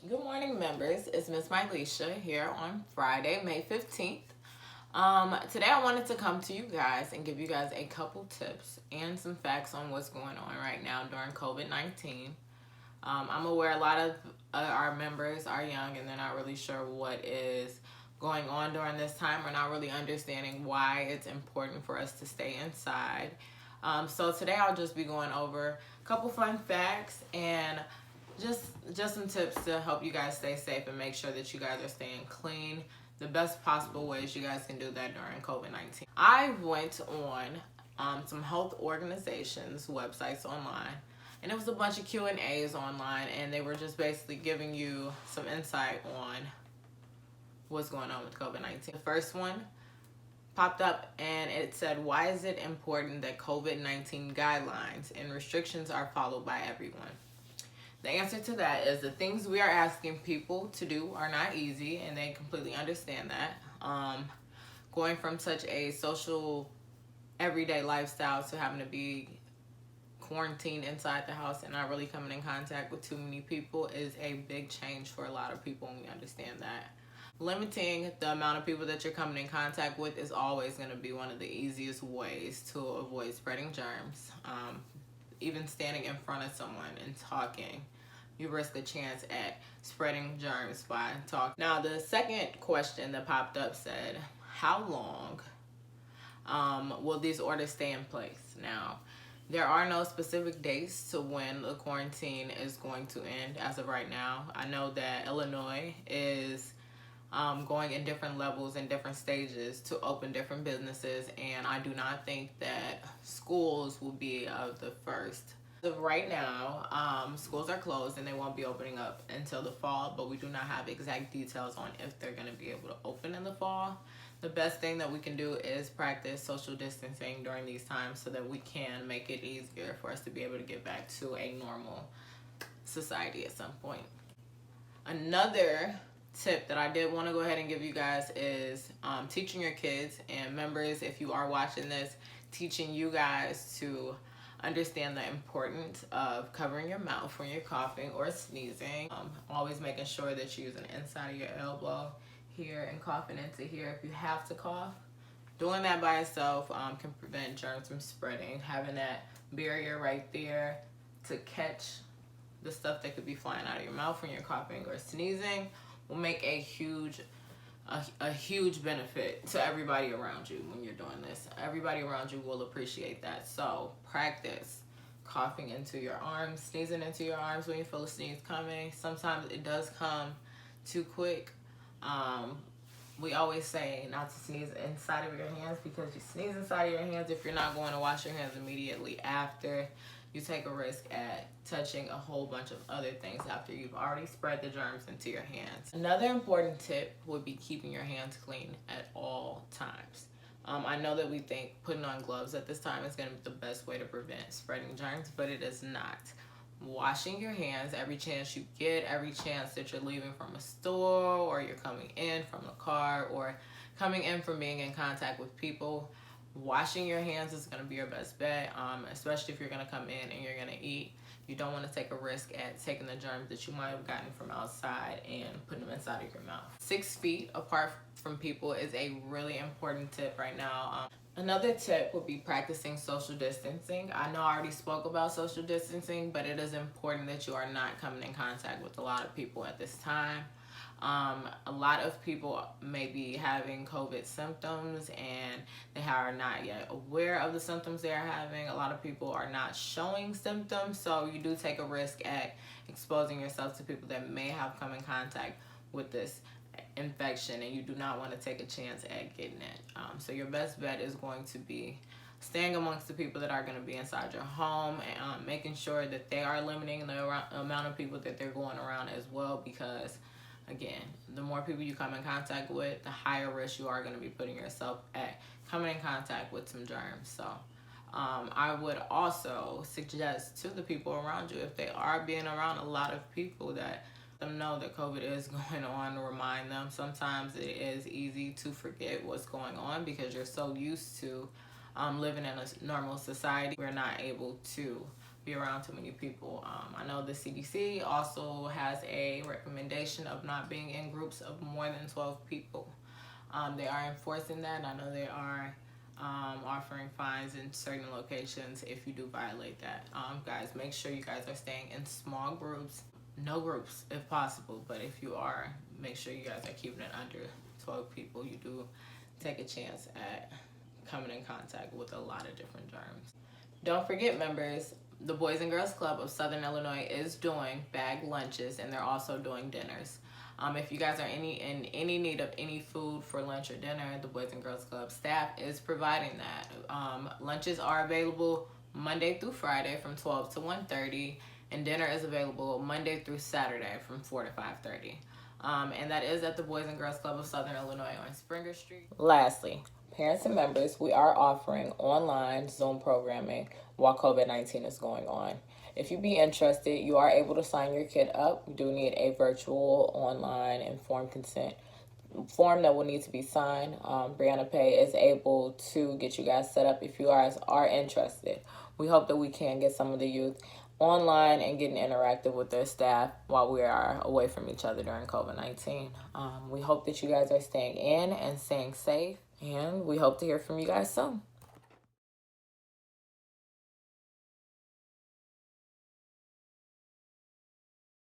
Good morning, members. It's Miss Mylisha here on Friday, May 15th. Today I wanted to come to you guys and give you guys a couple tips and some facts on what's going on right now during COVID-19. I'm aware a lot of our members are young and they're not really sure what is going on during this time. We're not really understanding why it's important for us to stay inside. So today I'll just be going over a couple fun facts and just some tips to help you guys stay safe and make sure that you guys are staying clean. The best possible ways you guys can do that during COVID-19. I went on some health organizations' websites online, and it was a bunch of Q&As online, and they were just basically giving you some insight on what's going on with COVID-19. The first one popped up and it said, why is it important that COVID-19 guidelines and restrictions are followed by everyone? The answer to that is the things we are asking people to do are not easy, and they completely understand that. Going from such a social, everyday lifestyle to having to be quarantined inside the house and not really coming in contact with too many people is a big change for a lot of people, and we understand that. Limiting the amount of people that you're coming in contact with is always going to be one of the easiest ways to avoid spreading germs. Even standing in front of someone and talking, you risk a chance at spreading germs by talking. Now, the second question that popped up said, how long will these orders stay in place? Now, there are no specific dates to when the quarantine is going to end as of right now. I know that Illinois is going in different levels and different stages to open different businesses, and I do not think that schools will be of the first. As of right now, schools are closed and they won't be opening up until the fall, but we do not have exact details on if they're going to be able to open in the fall. The best thing that we can do is practice social distancing during these times so that we can make it easier for us to be able to get back to a normal society at some point. Another tip that I did want to go ahead and give you guys is teaching your kids and members, if you are watching this, teaching you guys to understand the importance of covering your mouth when you're coughing or sneezing. Always making sure that you're using the inside of your elbow here and coughing into here if you have to cough. Doing that by itself can prevent germs from spreading. Having that barrier right there to catch the stuff that could be flying out of your mouth when you're coughing or sneezing will make a huge benefit to everybody around you when you're doing this. Everybody around you will appreciate that. So practice coughing into your arms, sneezing into your arms when you feel a sneeze coming. Sometimes it does come too quick. We always say not to sneeze inside of your hands, because you sneeze inside of your hands, if you're not going to wash your hands immediately after, you take a risk at touching a whole bunch of other things after you've already spread the germs into your hands. Another important tip would be keeping your hands clean at all times. I know that we think putting on gloves at this time is going to be the best way to prevent spreading germs, but it is not. Washing your hands every chance you get, every chance that you're leaving from a store or you're coming in from a car or coming in from being in contact with people, washing your hands is going to be your best bet, especially if you're going to come in and you're going to eat. You don't want to take a risk at taking the germs that you might have gotten from outside and putting them inside of your mouth. 6 feet apart from people is a really important tip right now. Another tip would be practicing social distancing. I know I already spoke about social distancing, but it is important that you are not coming in contact with a lot of people at this time. A lot of people may be having COVID symptoms and they are not yet aware of the symptoms they are having. A lot of people are not showing symptoms, so you do take a risk at exposing yourself to people that may have come in contact with this infection, and you do not want to take a chance at getting it. So your best bet is going to be staying amongst the people that are going to be inside your home, and making sure that they are limiting the amount of people that they're going around as well, because again, the more people you come in contact with, the higher risk you are going to be putting yourself at coming in contact with some germs. So I would also suggest to the people around you, if they are being around a lot of people, that them know that COVID is going on, to remind them. Sometimes it is easy to forget what's going on because you're so used to living in a normal society. We're not able to be around too many people. I know the CDC also has a recommendation of not being in groups of more than 12 people. They are enforcing that. I know they are offering fines in certain locations if you do violate that. Guys, make sure you guys are staying in small groups. No groups if possible, but if you are, make sure you guys are keeping it under 12 people. You do take a chance at coming in contact with a lot of different germs. Don't forget, members, the Boys and Girls Club of Southern Illinois is doing bag lunches, and they're also doing dinners. If you guys are in any need of any food for lunch or dinner, the Boys and Girls Club staff is providing that. Lunches are available Monday through Friday from 12 to 1:30, and dinner is available Monday through Saturday from 4 to 5:30. And that is at the Boys and Girls Club of Southern Illinois on Springer Street. Lastly, parents and members, we are offering online Zoom programming while COVID-19 is going on. If you'd be interested, you are able to sign your kid up. You do need a virtual, online, informed consent form that will need to be signed. Brianna Pay is able to get you guys set up if you guys are interested. We hope that we can get some of the youth online and getting interactive with their staff while we are away from each other during COVID-19. We hope that you guys are staying in and staying safe, and we hope to hear from you guys soon.